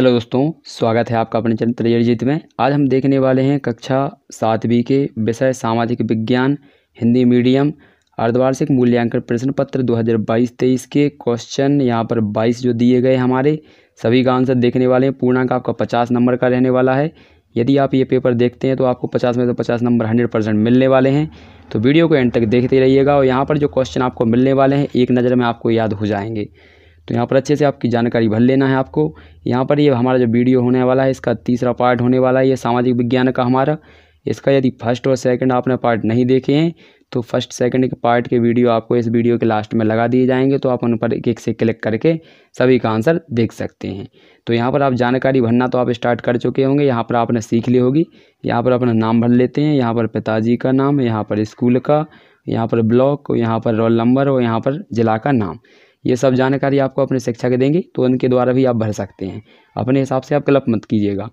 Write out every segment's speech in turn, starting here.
Hello दोस्तों, स्वागत है आपका अपने चैनल तैयारी में। आज हम देखने वाले हैं कक्षा 7वीं के विषय सामाजिक विज्ञान हिंदी मीडियम अर्धवार्षिक मूल्यांकन प्रश्न पत्र 2022-23 के क्वेश्चन यहाँ पर 22 जो दिए गए हमारे सभी का आंसर देखने वाले हैं। पूर्णांक आपका 50 नंबर का रहने वाला है। यदि आप ये पेपर देखते हैं तो आपको 50 में से 50 नंबर 100% मिलने वाले हैं। तो वीडियो को एंड तक देखते रहिएगा और यहाँ पर जो क्वेश्चन आपको मिलने वाले हैं एक नज़र में आपको याद हो जाएंगे। तो यहाँ पर अच्छे से आपकी जानकारी भर लेना है आपको। यहाँ पर ये हमारा जो वीडियो होने वाला है इसका तीसरा पार्ट होने वाला है, ये सामाजिक विज्ञान का हमारा। इसका यदि फर्स्ट और सेकंड आपने पार्ट नहीं देखे हैं तो फर्स्ट सेकंड के पार्ट के वीडियो आपको इस वीडियो के लास्ट में लगा दिए जाएंगे, तो आप उन पर एक एक से क्लिक करके सभी का आंसर देख सकते हैं। तो यहाँ पर आप जानकारी भरना तो आप स्टार्ट कर चुके होंगे। यहाँ पर आपने सीख ली होगी। यहाँ पर अपना नाम भर लेते हैं, यहाँ पर पिताजी का नाम, यहाँ पर स्कूल का, यहाँ पर ब्लॉक, यहाँ पर रोल नंबर और यहाँ पर जिला का नाम। ये सब जानकारी आपको अपने शिक्षक देंगे तो उनके द्वारा भी आप भर सकते हैं। अपने हिसाब से आप गलत मत कीजिएगा।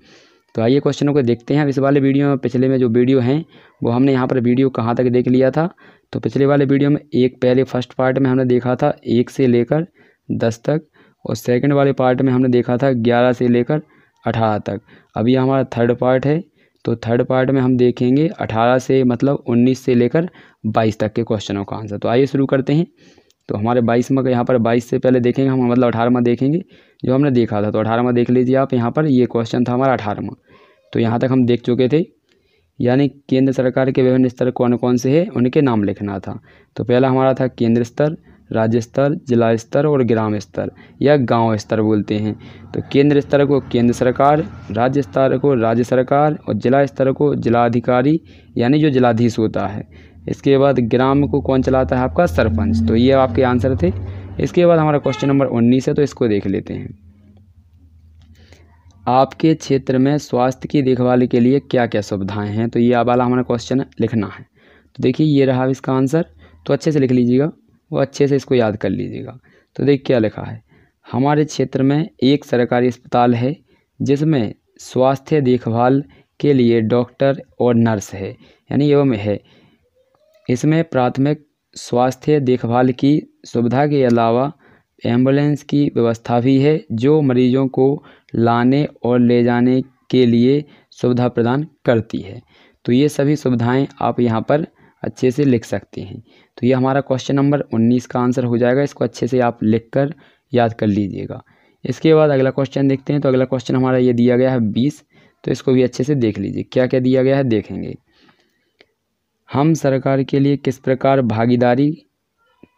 तो आइए क्वेश्चनों को देखते हैं। अब इस वाले वीडियो में पिछले में जो वीडियो हैं वो हमने यहाँ पर वीडियो कहाँ तक देख लिया था। तो पिछले वाले वीडियो में पहले फर्स्ट पार्ट में हमने देखा था 1 से लेकर 10 तक और सेकंड वाले पार्ट में हमने देखा था 11 से लेकर 18 तक। अभी हमारा थर्ड पार्ट है, तो थर्ड पार्ट में हम देखेंगे 18 से मतलब 19 से लेकर 22 तक के क्वेश्चनों का आंसर। तो आइए शुरू करते हैं। तो हमारे 22 में यहाँ पर 22 से पहले देखेंगे हम, मतलब 18वां देखेंगे जो हमने देखा था। तो 18वां देख लीजिए आप। यहाँ पर ये क्वेश्चन था हमारा 18वां। तो यहाँ तक हम देख चुके थे। यानी केंद्र सरकार के विभिन्न स्तर कौन कौन से हैं उनके नाम लिखना था। तो पहला हमारा था केंद्र स्तर, राज्य स्तर, जिला स्तर और ग्राम स्तर या गाँव स्तर बोलते हैं। तो केंद्र स्तर को केंद्र सरकार, राज्य स्तर को राज्य सरकार और जिला स्तर को जिलाधिकारी यानी जो जिलाधीश होता है। इसके बाद ग्राम को कौन चलाता है? आपका सरपंच। तो ये आपके आंसर थे। इसके बाद हमारा क्वेश्चन नंबर 19 है, तो इसको देख लेते हैं। आपके क्षेत्र में स्वास्थ्य की देखभाल के लिए क्या क्या सुविधाएं हैं? तो ये वाला हमारा क्वेश्चन लिखना है। तो देखिए ये रहा इसका आंसर। तो अच्छे से लिख लीजिएगा, वो अच्छे से इसको याद कर लीजिएगा। तो देख क्या लिखा है। हमारे क्षेत्र में एक सरकारी अस्पताल है जिसमें स्वास्थ्य देखभाल के लिए डॉक्टर और नर्स है, यानी एवं है। इसमें प्राथमिक स्वास्थ्य देखभाल की सुविधा के अलावा एम्बुलेंस की व्यवस्था भी है जो मरीजों को लाने और ले जाने के लिए सुविधा प्रदान करती है। तो ये सभी सुविधाएं आप यहाँ पर अच्छे से लिख सकते हैं। तो ये हमारा क्वेश्चन नंबर 19 का आंसर हो जाएगा। इसको अच्छे से आप लिख कर याद कर लीजिएगा। इसके बाद अगला क्वेश्चन देखते हैं। तो अगला क्वेश्चन हमारा ये दिया गया है 20। तो इसको भी अच्छे से देख लीजिए क्या क्या दिया गया है, देखेंगे। हम सरकार के लिए किस प्रकार भागीदारी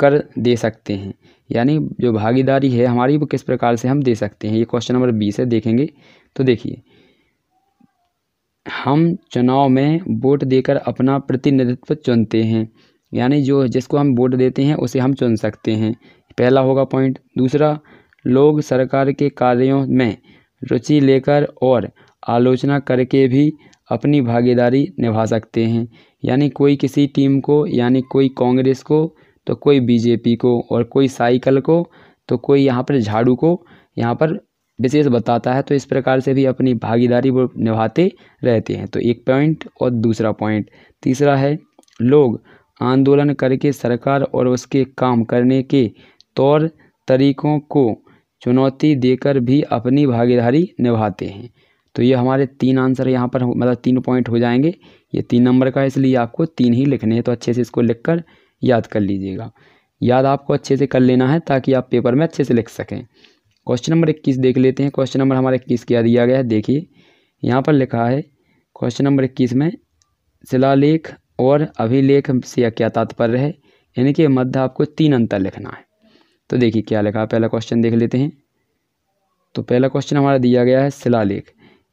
कर दे सकते हैं, यानी जो भागीदारी है हमारी वो किस प्रकार से हम दे सकते हैं। ये क्वेश्चन नंबर 20 है, देखेंगे। तो देखिए, हम चुनाव में वोट देकर अपना प्रतिनिधित्व चुनते हैं, यानी जो जिसको हम वोट देते हैं उसे हम चुन सकते हैं। पहला होगा पॉइंट। दूसरा, लोग सरकार के कार्यों में रुचि लेकर और आलोचना करके भी अपनी भागीदारी निभा सकते हैं, यानी कोई किसी टीम को, यानी कोई कांग्रेस को तो कोई बीजेपी को और कोई साइकिल को तो कोई यहाँ पर झाड़ू को यहाँ पर विशेष बताता है। तो इस प्रकार से भी अपनी भागीदारी वो निभाते रहते हैं। तो एक पॉइंट और दूसरा पॉइंट। तीसरा है, लोग आंदोलन करके सरकार और उसके काम करने के तौर तरीकों को चुनौती देकर भी अपनी भागीदारी निभाते हैं। तो ये हमारे 3 आंसर यहाँ पर मतलब 3 पॉइंट हो जाएंगे। ये 3 नंबर का है, इसलिए आपको 3 ही लिखने हैं। तो अच्छे से इसको लिखकर याद कर लीजिएगा। याद आपको अच्छे से कर लेना है ताकि आप पेपर में अच्छे से लिख सकें। क्वेश्चन नंबर 21 देख लेते हैं। क्वेश्चन नंबर हमारा 21 क्या दिया गया है, देखिए यहाँ पर लिखा है। क्वेश्चन नंबर 21 में शिलालेख और अभिलेख से क्या तात्पर्य है, इनके मध्य आपको 3 अंतर लिखना है। तो देखिए क्या लिखा है। पहला क्वेश्चन देख लेते हैं। तो पहला क्वेश्चन हमारा दिया गया है शिलालेख।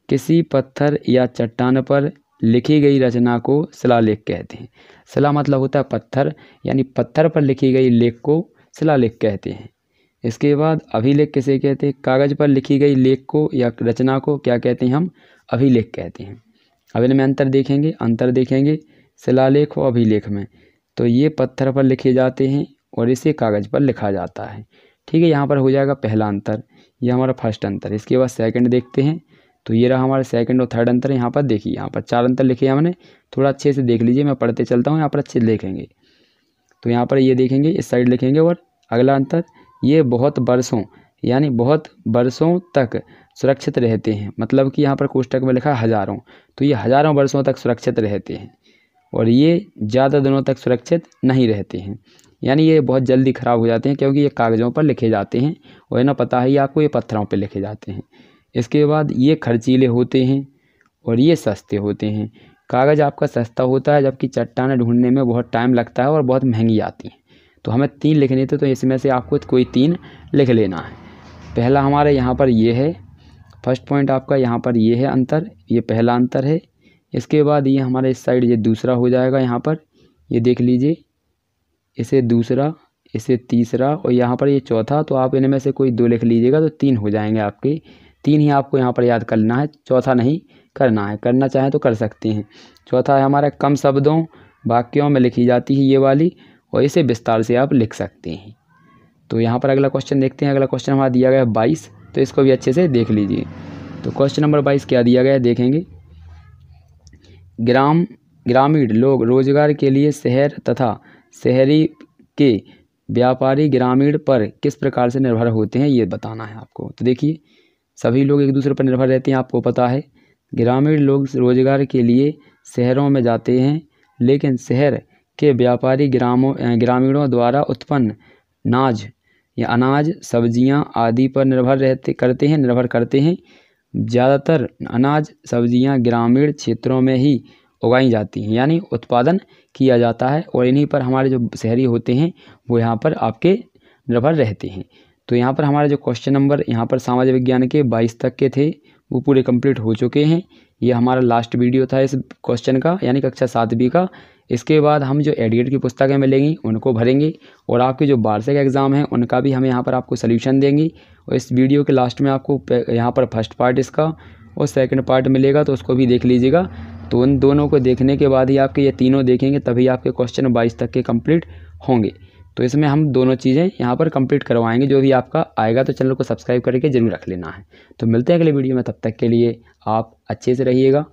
किसी पत्थर या चट्टान पर लिखी गई रचना को शिलालेख कहते हैं। शिला मतलब होता है पत्थर, यानी पत्थर पर लिखी गई लेख को शिलालेख कहते हैं। इसके बाद अभिलेख किसे कहते हैं? कागज़ पर लिखी गई लेख को या रचना को क्या कहते हैं? हम अभिलेख कहते हैं। अब इनमें अंतर देखेंगे शिलालेख और अभिलेख में। तो ये पत्थर पर लिखे जाते हैं और इसे कागज़ पर लिखा जाता है। ठीक है, यहाँ पर हो जाएगा पहला अंतर। ये हमारा फर्स्ट अंतर। इसके बाद सेकंड देखते हैं। तो ये रहा हमारा सेकंड और थर्ड अंतर। यहाँ पर देखिए, यहाँ पर 4 अंतर लिखे हैं हमने। थोड़ा अच्छे से देख लीजिए, मैं पढ़ते चलता हूँ, यहाँ पर अच्छे देखेंगे। तो यहाँ पर ये देखेंगे, इस साइड लिखेंगे। और अगला अंतर, ये बहुत वर्षों यानी बहुत वर्षों तक सुरक्षित रहते हैं, मतलब कि यहाँ पर कोष्टक में लिखा है हज़ारों, तो ये हज़ारों वर्षों तक सुरक्षित रहते हैं और ये ज़्यादा दिनों तक सुरक्षित नहीं रहते हैं, यानी ये बहुत जल्दी ख़राब हो जाते हैं क्योंकि ये कागज़ों पर लिखे जाते हैं और ना पता है आपको ये पत्थरों पर लिखे जाते हैं। इसके बाद ये खर्चीले होते हैं और ये सस्ते होते हैं। कागज़ आपका सस्ता होता है जबकि चट्टानें ढूंढने में बहुत टाइम लगता है और बहुत महंगी आती हैं। तो हमें 3 लिखने थे, तो इसमें से आपको कोई 3 लिख लेना है। पहला हमारे यहाँ पर ये है, फर्स्ट पॉइंट आपका यहाँ पर ये है अंतर, ये पहला अंतर है। इसके बाद ये हमारे इस साइड ये दूसरा हो जाएगा, यहाँ पर ये देख लीजिए, इसे दूसरा, इसे तीसरा और यहाँ पर ये चौथा। तो आप इनमें से कोई 2 लिख लीजिएगा तो 3 हो जाएंगे आपके। 3 ही आपको यहाँ पर याद करना है, चौथा नहीं करना है, करना चाहें तो कर सकते हैं। चौथा है हमारा कम शब्दों वाक्यों में लिखी जाती है ये वाली, और इसे विस्तार से आप लिख सकते हैं। तो यहाँ पर अगला क्वेश्चन देखते हैं। अगला क्वेश्चन हमारा दिया गया है 22, तो इसको भी अच्छे से देख लीजिए। तो क्वेश्चन नंबर 22 क्या दिया गया है देखेंगे। ग्रामीण लोग रोजगार के लिए शहर तथा शहरी के व्यापारी ग्रामीण पर किस प्रकार से निर्भर होते हैं, ये बताना है आपको। तो देखिए, सभी लोग एक दूसरे पर निर्भर रहते हैं, आपको पता है। ग्रामीण लोग रोजगार के लिए शहरों में जाते हैं, लेकिन शहर के व्यापारी ग्रामीणों द्वारा उत्पन्न अनाज, सब्जियां आदि पर निर्भर करते हैं। ज़्यादातर अनाज सब्जियां ग्रामीण क्षेत्रों में ही उगाई जाती हैं, यानी उत्पादन किया जाता है, और इन्हीं पर हमारे जो शहरी होते हैं वो यहाँ पर आपके निर्भर रहते हैं। तो यहाँ पर हमारे जो क्वेश्चन नंबर यहाँ पर सामाजिक विज्ञान के 22 तक के थे वो पूरे कंप्लीट हो चुके हैं। ये हमारा लास्ट वीडियो था इस क्वेश्चन का, यानी कक्षा 7वीं का। इसके बाद हम जो एडीएड की पुस्तकें मिलेंगी उनको भरेंगे, और आपके जो वार्षिक एग्ज़ाम हैं उनका भी हम यहाँ पर आपको सल्यूशन देंगे। और इस वीडियो के लास्ट में आपको यहाँ पर फर्स्ट पार्ट इसका और सेकंड पार्ट मिलेगा, तो उसको भी देख लीजिएगा। तो उन दोनों को देखने के बाद ही आपके ये तीनों देखेंगे, तभी आपके क्वेश्चन 22 तक के कंप्लीट होंगे। तो इसमें हम दोनों चीज़ें यहाँ पर कंप्लीट करवाएंगे। जो भी आपका आएगा तो चैनल को सब्सक्राइब करके जरूर रख लेना है। तो मिलते हैं अगले वीडियो में, तब तक के लिए आप अच्छे से रहिएगा।